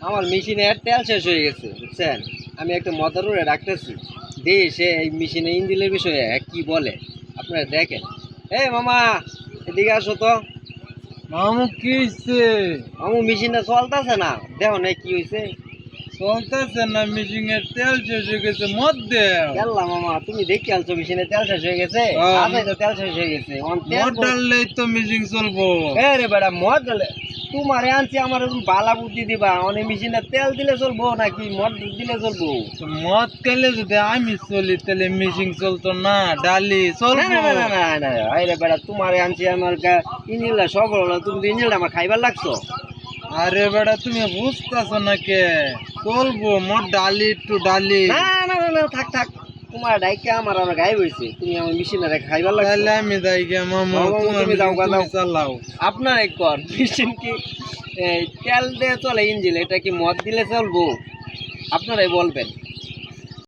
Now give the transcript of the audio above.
আমার মেশিনে তেল শেষ হয়ে গেছে বুঝছেন। আমি একটা মদারুরে ডাকতেছি দিয়ে সে এই মেশিনে ইঞ্জিনের বিষয়ে কি বলে আপনারা দেখেন। এই মামা এদিকে আসো তো। মামু কি হইছে? মামু মেশিনটা চলতেছে না, দেখো না কি হয়েছে। চলতেছে না, মেশিনের তেল শেষ হয়ে গেছে, মদ দেও। গেল্লা মামা তুমি দেখি আলছো মেশিনে তেল শেষ হয়ে গেছে। আসাই তো তেল শেষ হয়ে গেছে মদ ডাললেই তো মেশিন চলবো। রে বেটা মদ দিলে তোমারে আনছি আমার বালা বুদ্ধি দিবা, অনেক মেশিনে তেল দিলে চলবো নাকি মদ দিলে চলবো? তো মদ খেলে যদি আমি চলি তাহলে মেশিন চলতো না, ডালি না চলবো। না না না না না আরে বেটা তোমারে আনছি আমার ইঞ্জিনটা সব হলো, তুমি তো ইঞ্জিনটা আমার খাইবার লাগছো। আরে বেটা তুমি বুঝতেছো না কে? চলবো মদ ডালি একটু ডালি। না না না না থাক থাক, তোমার ডাইকে আমার আর গায়ে হয়েছে, তুমি আমার মেশিনে খাইবার লাগছো। তাহলে আমি যাই গে মামু, মামু, তোমার তুমি যাও, মেশিন যাও। তুমি চালাও। আপনার এক কর মেশিন কি তেল দিয়ে চলে ইঞ্জিন, এটা কি মদ দিলে চলবো? আপনারাই বলবেন।